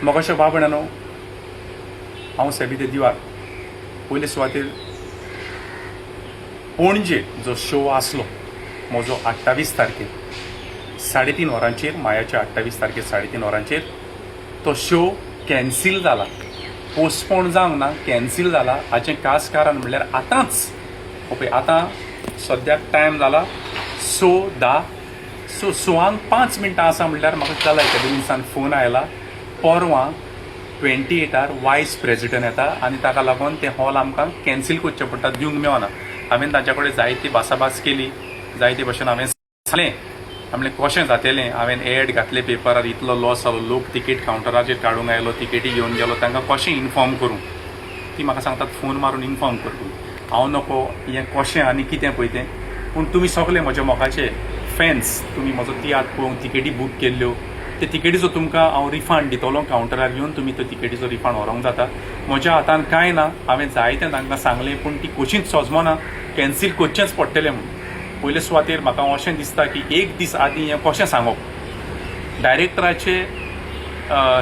मोगाशें भाव भयणानो, हांव सेबिते दिवार पयले सुवातेर पणजे जो शो आसलो म्हजो 28 तारखेर 3:30 वरांचेर, मायाच्या 28 तारखेर 3:30 वरांचेर तो शो कॅन्सील जाला. पोस्टपोन जावंक ना, कॅन्सील जाला. हाचें खास कारण म्हणल्यार आतांच ओके, आतां सद्याक टायम जाला 6:10. सो 6:05 मिनटां आसा म्हणल्यार म्हाका काल एकाडेमीसान फोन आयला. परवां 28 वायस प्रेजिडेंट येता आनी ताका लागून ते हॉल आमकां कॅन्सील करचें पडटा, दिवंक मेळना. हांवें तांच्या कडेन जायती भासाभास केली, जायते भशेन हांवें सांगलें म्हणलें कशें जातलें. हांवें एड घातले पेपरार, इतलो लॉस जालो, लोक तिकेट कावंटराचेर काडूंक आयलो, तिकेटी घेवन गेलो, तांकां कशें इन्फॉर्म करूं. ती म्हाका सांगतात फोन मारून इन्फॉर्म कर. हांव नको हें कशें आनी कितें पळय तें. पूण तुमी सगळे म्हज्या मोगाचे फॅन्स, तुमी म्हजो तियात्र पळोवंक तिकेटी बूक केल्ल्यो, ते तिकेटीचो तुमकां हांव रिफंड दितलो. कावंटरार येवन तुमी तो तिकेटीचो रिफंड व्हरोंक जाता. म्हज्या हातान कांय ना. हांवें जायतें तांकां सांगलें पूण ती कशींच सजमना, कॅन्सील करचेंच पडटलें म्हणून. पयले सुवातेर म्हाका अशें दिसता की एक दीस आदीं हें कशें सांगप. डायरेक्टराचे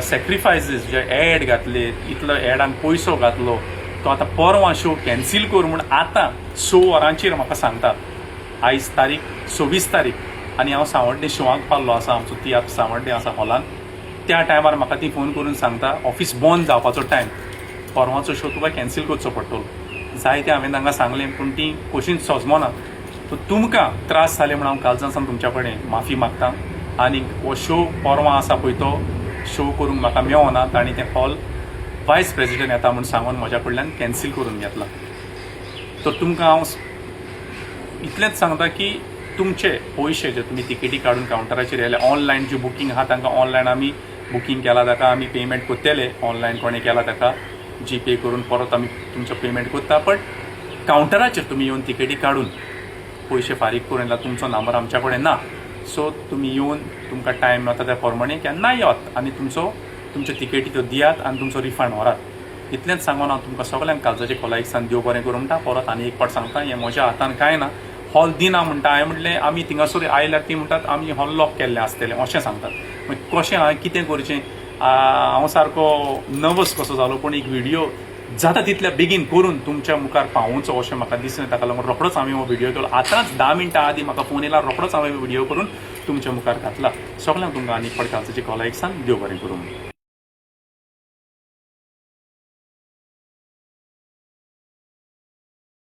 सॅक्रिफायसीस जे एड घातले, इतलो एडान पयसो घातलो, तो आतां परवां शो कॅन्सील कर म्हूण आतां 6 वरांचेर म्हाका सांगता. आयज तारीख 26 तारीख आनी हांव सांवड्डे शोवाक पावल्लो आसा. आमचो तियात्र सांवड्डे आसा हॉलान. त्या टायमार म्हाका ती फोन करून सांगता ऑफिस बंद जावपाचो टायम, परवांचो शो तुका कॅन्सील करचो पडटलो. जायतें हांवें तांकां सांगलें पूण ती कशींच सजमना. सो तुमकां त्रास जाले म्हूण हांव कालच्यान तुमच्या कडेन माफी मागतां. आनी हो शो परवां आसा पळय तो शो करूंक म्हाका मेळना. तांणी तें हॉल वायस प्रेजिडेंट येता म्हूण सांगून म्हज्या कडल्यान कॅन्सील करून घेतला. तर तुमकां हांव इतलेंच सांगता की तुमचे पयशे जे तुमी तिकेटी काडून कावंटराचेर येयले, ऑनलायन जी बुकींग आहा तांकां ऑनलायन आमी बुकींग केला, ताका आमी पेमेंट करतले. ऑनलायन कोणें केला ताका जीपे करून परत आमी तुमचो पेमेंट करता. बट कावंटराचेर तुमी येवन तिकेटी काडून पयशे फारीक करून येयला, तुमचो नंबर आमच्या कडेन ना. सो तुमी येवन तुमकां टायम मेळटा त्या प्रमाणे केन्नाय येयात आनी तुमच्यो तिकेटी त्यो दियात आनी तुमचो रिफंड व्हरात. इतलेंच सांगून हांव तुमकां सगळ्यांक कालजाचे कॉलायक्सान देव बरें करूं म्हणटा. परत आनी एक पाट सांगता, हें म्हज्या हातान कांय ना. हॉल दिना म्हणटा. हांवें म्हणलें आमी थिंगासर आयल्यार ती म्हणटात आमी हॉल लॉक केल्लें आसतलें अशें सांगतात. मागीर कशें हांवें कितें करचें. हांव सारको नर्वस कसो जालो. पूण एक व्हिडियो जाता तितल्या बेगीन करून तुमच्या मुखार पावोवचो अशें म्हाका दिसलें. ताका लागून रोखडोच हांवें हो व्हिडियो केलो. आतांच 10 मिनटां आदीं म्हाका फोन येयला, रोखडोच हांवें व्हिडियो करून तुमच्या मुखार घातला. सगळ्यांक तुमकां आनी एक पाट कालजाचे कॉलायक्सान देव बरें करूं.